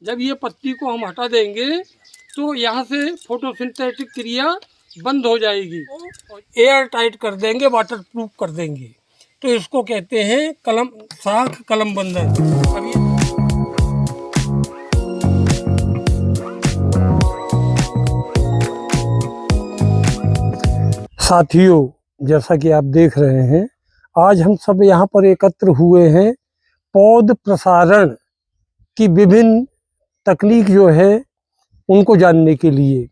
जब ये पत्ती को हम हटा देंगे तो यहाँ से फोटोसिंथेटिक क्रिया बंद हो जाएगी, एयर टाइट कर देंगे, वाटर प्रूफ कर देंगे। तो इसको कहते हैं कलम शाख कलम बंधन। अब ये साथियों, जैसा कि आप देख रहे हैं, आज हम सब यहाँ पर एकत्र हुए हैं पौध प्रसारण की विभिन्न तकनीक जो है उनको जानने के लिए।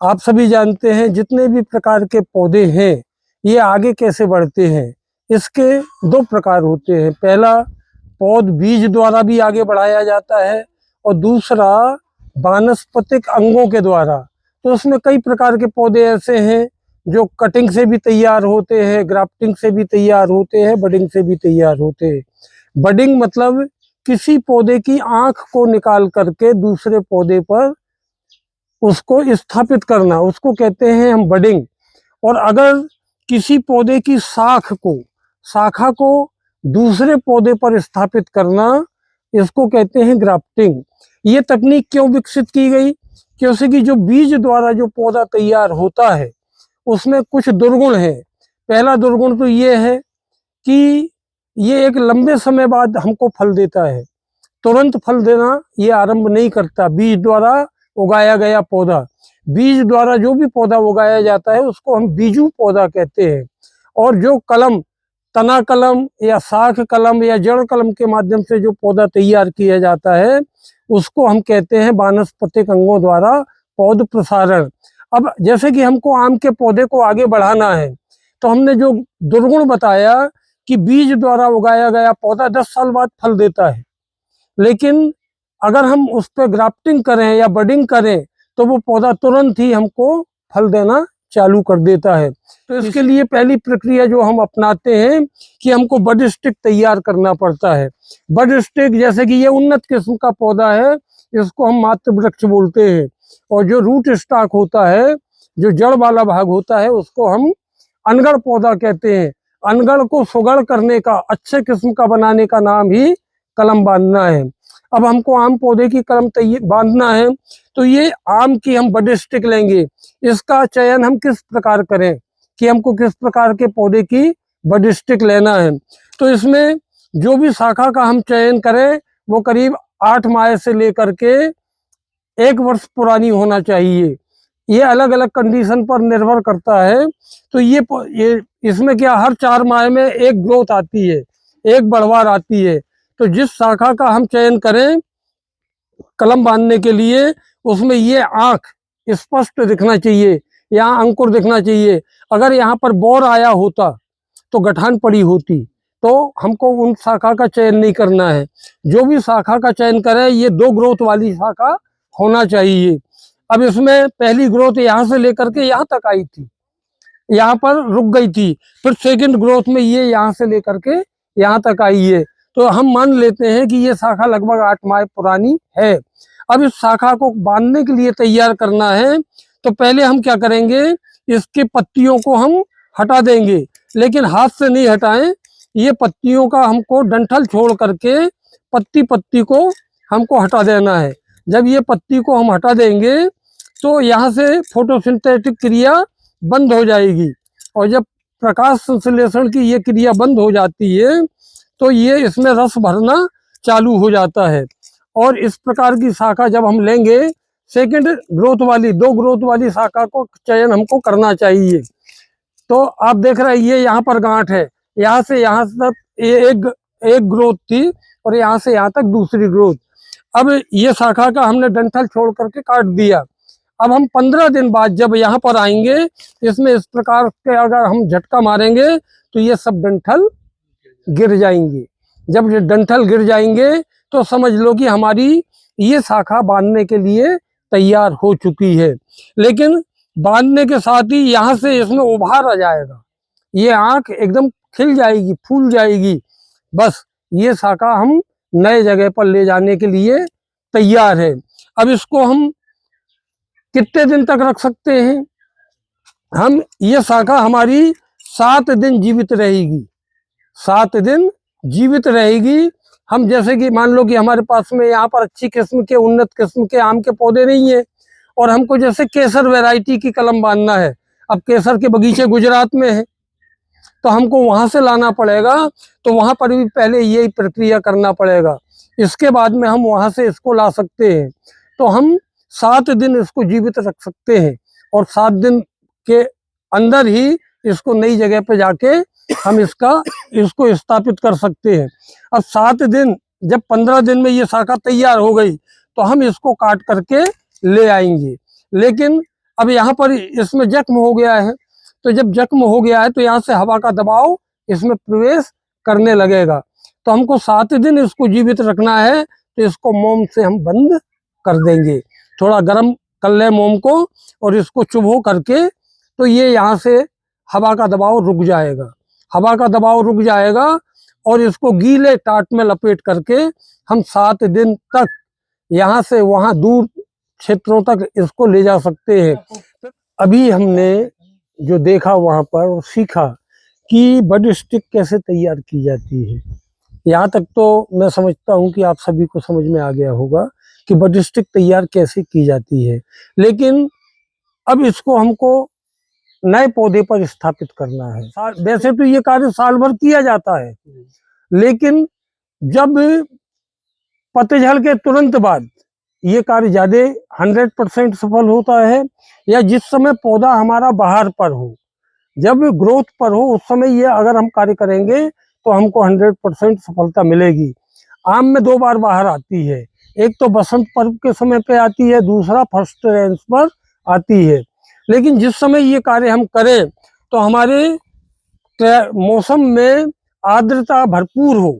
आप सभी जानते हैं जितने भी प्रकार के पौधे हैं ये आगे कैसे बढ़ते हैं। इसके दो प्रकार होते हैं। पहला, पौध बीज द्वारा भी आगे बढ़ाया जाता है और दूसरा वानस्पतिक अंगों के द्वारा। तो उसमें कई प्रकार के पौधे ऐसे हैं जो कटिंग से भी तैयार होते हैं, ग्राफ्टिंग से भी तैयार होते हैं, बडिंग से भी तैयार होते हैं। बडिंग मतलब किसी पौधे की आंख को निकाल करके दूसरे पौधे पर उसको स्थापित करना, उसको कहते हैं हम बडिंग। और अगर किसी पौधे की शाखा को दूसरे पौधे पर स्थापित करना, इसको कहते हैं ग्राफ्टिंग। ये तकनीक क्यों विकसित की गई? क्योंकि जो बीज द्वारा जो पौधा तैयार होता है उसमें कुछ दुर्गुण है। पहला दुर्गुण तो ये है कि ये एक लंबे समय बाद हमको फल देता है, तुरंत फल देना ये आरंभ नहीं करता। बीज द्वारा उगाया गया पौधा, बीज द्वारा जो भी पौधा उगाया जाता है उसको हम बीजू पौधा कहते हैं। और जो कलम, तना कलम या शाख कलम या जड़ कलम के माध्यम से जो पौधा तैयार किया जाता है उसको हम कहते हैं वानस्पतिक अंगों द्वारा पौध प्रसारण। अब जैसे कि हमको आम के पौधे को आगे बढ़ाना है तो हमने जो दुर्गुण बताया कि बीज द्वारा उगाया गया पौधा 10 साल बाद फल देता है, लेकिन अगर हम उस पर ग्राफ्टिंग करें या बडिंग करें तो वो पौधा तुरंत ही हमको फल देना चालू कर देता है। तो इसके लिए पहली प्रक्रिया जो हम अपनाते हैं कि हमको बड स्टिक तैयार करना पड़ता है। बड स्टिक जैसे कि ये उन्नत किस्म का पौधा है, इसको हम मातृ वृक्ष बोलते हैं। और जो रूट स्टॉक होता है, जो जड़ वाला भाग होता है, उसको हम अनगढ़ पौधा कहते हैं। अनगढ़ को सुगढ़ करने का, अच्छे किस्म का बनाने का नाम ही कलम बांधना है। अब हमको आम पौधे की कलम बांधना है तो ये आम की हम बड स्टिक लेंगे। इसका चयन हम किस प्रकार करें कि हमको किस प्रकार के पौधे की बड स्टिक लेना है। तो इसमें जो भी शाखा का हम चयन करें वो करीब 8 माह से लेकर के 1 वर्ष पुरानी होना चाहिए। ये अलग अलग कंडीशन पर निर्भर करता है। तो ये इसमें क्या, हर 4 माह में एक ग्रोथ आती है, एक बढ़वार आती है। तो जिस शाखा का हम चयन करें कलम बांधने के लिए, उसमें ये आंख स्पष्ट दिखना चाहिए, यहाँ अंकुर दिखना चाहिए। अगर यहाँ पर बोर आया होता तो गठान पड़ी होती, तो हमको उन शाखा का चयन नहीं करना है। जो भी शाखा का चयन करें ये 2 ग्रोथ वाली शाखा होना चाहिए। अब इसमें पहली ग्रोथ यहाँ से लेकर के यहाँ तक आई थी, यहाँ पर रुक गई थी, फिर सेकंड ग्रोथ में ये यहाँ से लेकर के यहाँ तक आई है। तो हम मान लेते हैं कि ये शाखा लगभग 8 माह पुरानी है। अब इस शाखा को बांधने के लिए तैयार करना है तो पहले हम क्या करेंगे, इसके पत्तियों को हम हटा देंगे, लेकिन हाथ से नहीं हटाएं। ये पत्तियों का हमको डंठल छोड़ करके पत्ती पत्ती को हमको हटा देना है। जब ये पत्ती को हम हटा देंगे तो यहाँ से फोटोसिंथेटिक क्रिया बंद हो जाएगी। और जब प्रकाश संश्लेषण की ये क्रिया बंद हो जाती है तो ये इसमें रस भरना चालू हो जाता है। और इस प्रकार की शाखा जब हम लेंगे, सेकंड ग्रोथ वाली, 2 ग्रोथ वाली शाखा को चयन हमको करना चाहिए। तो आप देख रहे हैं ये यहाँ पर गांठ है, यहाँ से यहाँ तक एक ग्रोथ थी और यहाँ से यहाँ तक दूसरी ग्रोथ। अब ये शाखा का हमने डंठल छोड़ करके काट दिया। अब हम 15 दिन बाद जब यहाँ पर आएंगे, इसमें इस प्रकार के अगर हम झटका मारेंगे तो ये सब डंठल गिर जाएंगे। जब ये डंठल गिर जाएंगे तो समझ लो कि हमारी ये शाखा बांधने के लिए तैयार हो चुकी है। लेकिन बांधने के साथ ही यहाँ से इसमें उभार आ जाएगा, ये आँख एकदम खिल जाएगी, फूल जाएगी। बस ये शाखा हम नए जगह पर ले जाने के लिए तैयार है। अब इसको हम कितने दिन तक रख सकते हैं? हम ये शाखा हमारी 7 दिन जीवित रहेगी, 7 दिन जीवित रहेगी। हम जैसे कि मान लो कि हमारे पास में यहाँ पर अच्छी किस्म के उन्नत किस्म के आम के पौधे नहीं है, और हमको जैसे केसर वैरायटी की कलम बांधना है। अब केसर के बगीचे गुजरात में है, तो हमको वहां से लाना पड़ेगा, तो वहां पर भी पहले यही प्रक्रिया करना पड़ेगा, इसके बाद में हम वहां से इसको ला सकते हैं। तो हम 7 दिन इसको जीवित रख सकते हैं, और 7 दिन के अंदर ही इसको नई जगह पे जाके हम इसको स्थापित कर सकते हैं। अब 7 दिन, जब 15 दिन में ये शाखा तैयार हो गई तो हम इसको काट करके ले आएंगे। लेकिन अब यहाँ पर इसमें जख्म हो गया है, तो जब जख्म हो गया है तो यहाँ से हवा का दबाव इसमें प्रवेश करने लगेगा। तो हमको 7 दिन इसको जीवित रखना है, तो इसको मोम से हम बंद कर देंगे। थोड़ा गर्म कर ले मोम को और इसको चुभो करके, तो ये यहाँ से हवा का दबाव रुक जाएगा। हवा का दबाव रुक जाएगा और इसको गीले टाट में लपेट करके हम 7 दिन तक यहाँ से वहाँ दूर क्षेत्रों तक इसको ले जा सकते हैं। अभी हमने जो देखा वहाँ पर और सीखा कि बड स्टिक कैसे तैयार की जाती है। यहाँ तक तो मैं समझता हूँ कि आप सभी को समझ में आ गया होगा कि बड स्टिक तैयार कैसे की जाती है। लेकिन अब इसको हमको नए पौधे पर स्थापित करना है। वैसे तो ये कार्य साल भर किया जाता है, लेकिन जब पतझड़ के तुरंत बाद ये कार्य ज्यादा 100% सफल होता है, या जिस समय पौधा हमारा बाहर पर हो, जब ग्रोथ पर हो, उस समय ये अगर हम कार्य करेंगे तो हमको 100% सफलता मिलेगी। आम में 2 बार बाहर आती है, एक तो बसंत पर्व के समय पे आती है, दूसरा फर्स्ट रेंज पर आती है। लेकिन जिस समय ये कार्य हम करें तो हमारे मौसम में आर्द्रता भरपूर हो,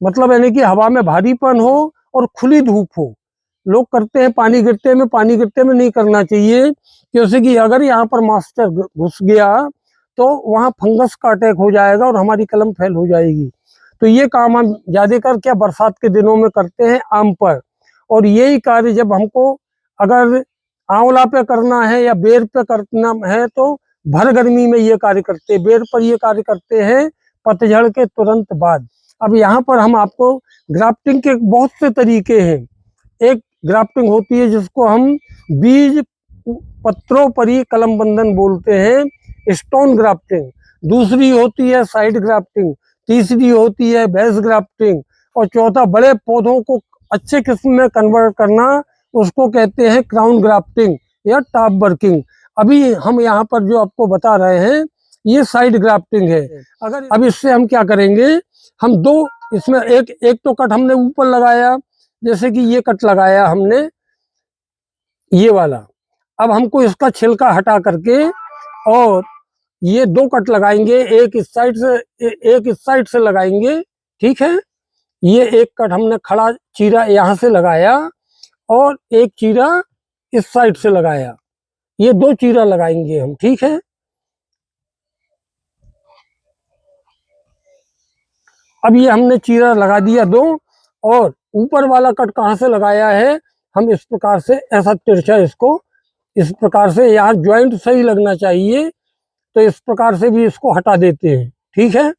मतलब यानी कि हवा में भारीपन हो और खुली धूप हो। लोग करते हैं पानी गिरते में नहीं करना चाहिए, क्योंकि कि अगर यहाँ पर मास्टर घुस गया तो वहाँ फंगस का अटैक हो जाएगा और हमारी कलम फेल हो जाएगी। तो ये काम हम ज्यादा कर क्या बरसात के दिनों में करते हैं आम पर, और यही कार्य जब हमको अगर आंवला पे करना है या बेर पे करना है तो भर गर्मी में ये कार्य करते हैं। बेर पर ये कार्य करते हैं पतझड़ के तुरंत बाद। अब यहाँ पर हम आपको ग्राफ्टिंग के बहुत से तरीके हैं। एक ग्राफ्टिंग होती है जिसको हम बीज पत्रों पर ही कलम बंधन बोलते हैं, स्टोन ग्राफ्टिंग। दूसरी होती है साइड ग्राफ्टिंग, तीसरी होती है बेस ग्राफ्टिंग, और चौथा बड़े पौधों को अच्छे किस्म में कन्वर्ट करना, उसको कहते हैं क्राउन ग्राफ्टिंग या टॉप वर्किंग। अभी हम यहाँ पर जो आपको बता रहे हैं ये साइड ग्राफ्टिंग है। अगर अब इससे हम क्या करेंगे, हम 2 इसमें एक तो कट हमने ऊपर लगाया, जैसे कि ये कट लगाया हमने ये वाला। अब हमको इसका छिलका हटा करके और ये 2 कट लगाएंगे, एक इस साइड से लगाएंगे, ठीक है। ये एक कट हमने खड़ा चीरा यहाँ से लगाया और एक चीरा इस साइड से लगाया, ये 2 चीरा लगाएंगे हम, ठीक है। अब ये हमने चीरा लगा दिया 2, और ऊपर वाला कट कहाँ से लगाया है, हम इस प्रकार से ऐसा तिरछा इसको इस प्रकार से, यहाँ ज्वाइंट सही लगना चाहिए, तो इस प्रकार से भी इसको हटा देते हैं, ठीक है।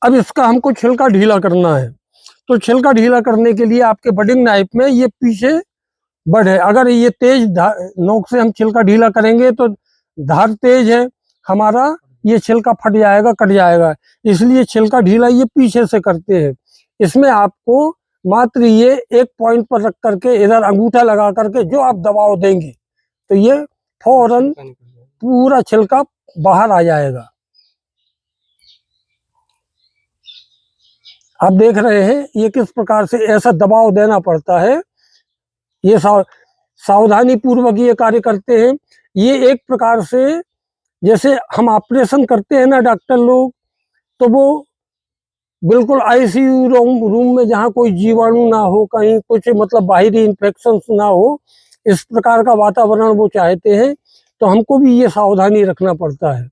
अब इसका हमको छिलका ढीला करना है, तो छिलका ढीला करने के लिए आपके बडिंग नाइफ में ये पीछे बड है। अगर ये तेज नोक से हम छिलका ढीला करेंगे तो धार तेज है हमारा, ये छिलका फट जाएगा, कट जाएगा, इसलिए छिलका ढीला ये पीछे से करते हैं। इसमें आपको मात्र ये एक पॉइंट पर रख करके इधर अंगूठा लगा करके जो आप दबाव देंगे तो ये फौरन पूरा छिलका बाहर आ जाएगा। आप देख रहे हैं ये किस प्रकार से ऐसा दबाव देना पड़ता है, ये सावधानी पूर्वक ये कार्य करते हैं। ये एक प्रकार से जैसे हम ऑपरेशन करते हैं ना डॉक्टर लोग, तो वो बिल्कुल आईसीयू रूम में जहाँ कोई जीवाणु ना हो, कहीं कुछ मतलब बाहरी इन्फेक्शन ना हो, इस प्रकार का वातावरण वो चाहते हैं। तो हमको भी ये सावधानी रखना पड़ता है,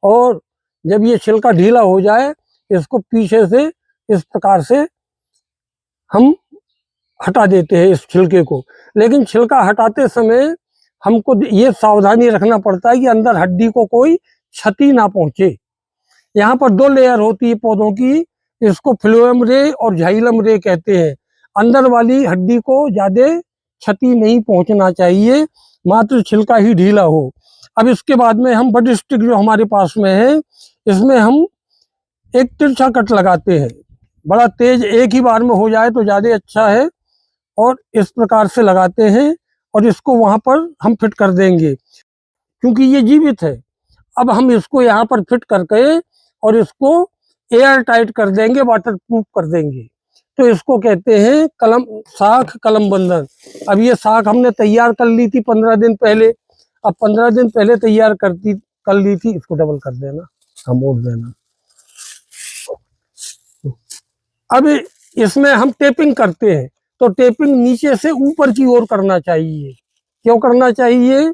और जब ये छिलका ढीला हो जाए इसको पीछे से इस प्रकार से हम हटा देते हैं इस छिलके को। लेकिन छिलका हटाते समय हमको ये सावधानी रखना पड़ता है कि अंदर हड्डी को कोई क्षति ना पहुंचे। यहाँ पर 2 लेयर होती है पौधों की, इसको फ्लोएम रे और झाइलम रे कहते हैं। अंदर वाली हड्डी को ज्यादा क्षति नहीं पहुंचना चाहिए, मात्र छिलका ही ढीला हो। अब इसके बाद में हम बड स्टिक जो हमारे पास में है, इसमें हम एक तिरछा कट लगाते हैं। बड़ा तेज एक ही बार में हो जाए तो ज्यादा अच्छा है, और इस प्रकार से लगाते हैं और इसको वहां पर हम फिट कर देंगे, क्योंकि ये जीवित है। अब हम इसको यहाँ पर फिट करके और इसको एयर टाइट कर देंगे, वाटर प्रूफ कर देंगे। तो इसको कहते हैं कलम, साख कलम बंधन। अब ये साख हमने तैयार कर ली थी 15 दिन पहले। अब 15 दिन पहले तैयार कर ली थी। इसको डबल कर देना, हम मोड़ देना। अब इसमें हम टेपिंग करते हैं, तो टेपिंग नीचे से ऊपर की ओर करना चाहिए। क्यों करना चाहिए?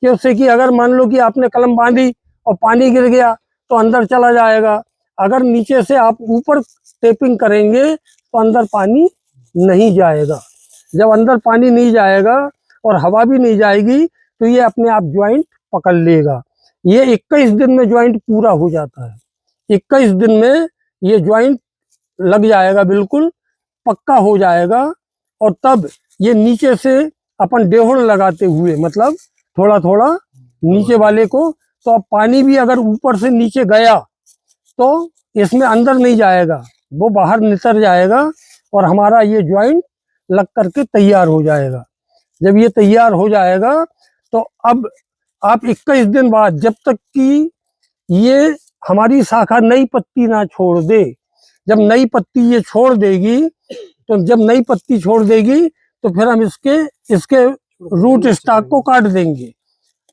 क्योंकि कि अगर मान लो कि आपने कलम बांधी और पानी गिर गया तो अंदर चला जाएगा। अगर नीचे से आप ऊपर टेपिंग करेंगे तो अंदर पानी नहीं जाएगा। जब अंदर पानी नहीं जाएगा और हवा भी नहीं जाएगी तो ये अपने आप ज्वाइंट पकड़ लेगा। ये 21 दिन में ज्वाइंट पूरा हो जाता है। 21 दिन में ये ज्वाइंट लग जाएगा, बिल्कुल पक्का हो जाएगा। और तब ये नीचे से अपन डेहुड़ लगाते हुए, मतलब थोड़ा थोड़ा नीचे वाले को, तो अब पानी भी अगर ऊपर से नीचे गया तो इसमें अंदर नहीं जाएगा, वो बाहर नितर जाएगा और हमारा ये ज्वाइंट लग करके तैयार हो जाएगा। जब ये तैयार हो जाएगा तो अब आप 21 दिन बाद, जब तक कि ये हमारी शाखा नई पत्ती ना छोड़ दे, जब नई पत्ती ये छोड़ देगी, तो जब नई पत्ती छोड़ देगी तो फिर हम इसके रूट स्टॉक को काट देंगे।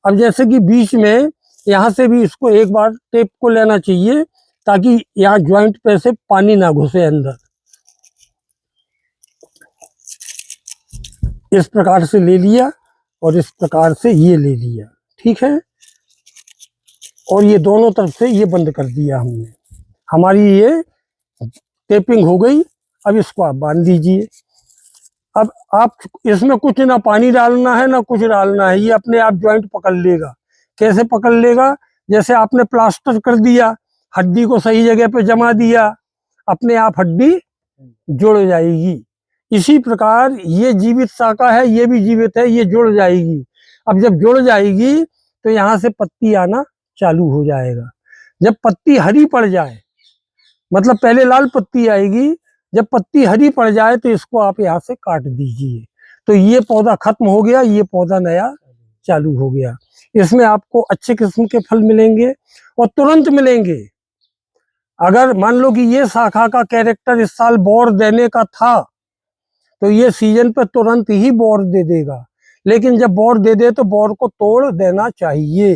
अब जैसे कि बीच में यहाँ से भी इसको एक बार टेप को लेना चाहिए, ताकि यहाँ ज्वाइंट पे से पानी ना घुसे अंदर। इस प्रकार से ले लिया और इस प्रकार से ये ले लिया, ठीक है। और ये दोनों तरफ से ये बंद कर दिया हमने। हमारी ये टेपिंग हो गई। अब इसको आप बांध दीजिए। अब आप इसमें कुछ ना पानी डालना है ना कुछ डालना है, ये अपने आप ज्वाइंट पकड़ लेगा। कैसे पकड़ लेगा? जैसे आपने प्लास्टर कर दिया, हड्डी को सही जगह पे जमा दिया, अपने आप हड्डी जुड़ जाएगी। इसी प्रकार ये जीवित शाखा है, ये भी जीवित है, ये जुड़ जाएगी। अब जब जुड़ जाएगी तो यहाँ से पत्ती आना चालू हो जाएगा। जब पत्ती हरी पड़ जाए, मतलब पहले लाल पत्ती आएगी, जब पत्ती हरी पड़ जाए तो इसको आप यहाँ से काट दीजिए। तो ये पौधा खत्म हो गया, ये पौधा नया चालू हो गया। इसमें आपको अच्छे किस्म के फल मिलेंगे और तुरंत मिलेंगे। अगर मान लो कि ये शाखा का कैरेक्टर इस साल बोर देने का था तो ये सीजन पे तुरंत ही बोर दे देगा। लेकिन जब बोर दे दे तो बोर को तोड़ देना चाहिए,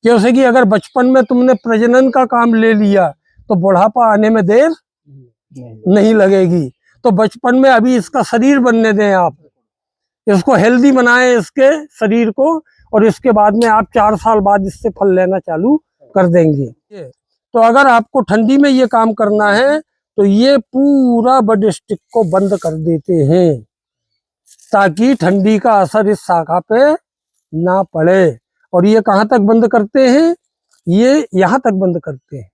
क्योंकि कि अगर बचपन में तुमने प्रजनन का काम ले लिया तो बुढ़ापा आने में देर नहीं लगेगी। तो बचपन में अभी इसका शरीर बनने दें, आप इसको हेल्दी बनाएं, इसके शरीर को, और इसके बाद में आप 4 साल बाद इससे फल लेना चालू कर देंगे। तो अगर आपको ठंडी में ये काम करना है तो ये पूरा बड स्टिक को बंद कर देते हैं, ताकि ठंडी का असर इस शाखा पे ना पड़े। और ये कहाँ तक बंद करते हैं? ये यहाँ तक बंद करते हैं,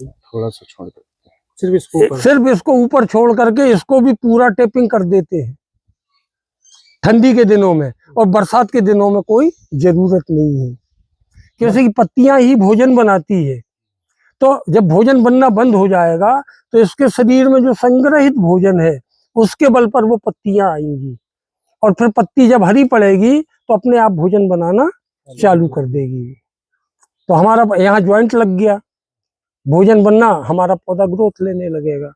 थोड़ा सा छोड़ देते हैं, सिर्फ इसको ऊपर छोड़ करके इसको भी पूरा टेपिंग कर देते हैं ठंडी के दिनों में। और बरसात के दिनों में कोई जरूरत नहीं है, क्योंकि पत्तियां ही भोजन बनाती है। तो जब भोजन बनना बंद हो जाएगा तो इसके शरीर में जो संग्रहित भोजन है उसके बल पर वो पत्तियां आएंगी, और फिर पत्ती जब हरी पड़ेगी तो अपने आप भोजन बनाना चालू कर देगी। तो हमारा यहाँ ज्वाइंट लग गया, भोजन बनना, हमारा पौधा ग्रोथ लेने लगेगा।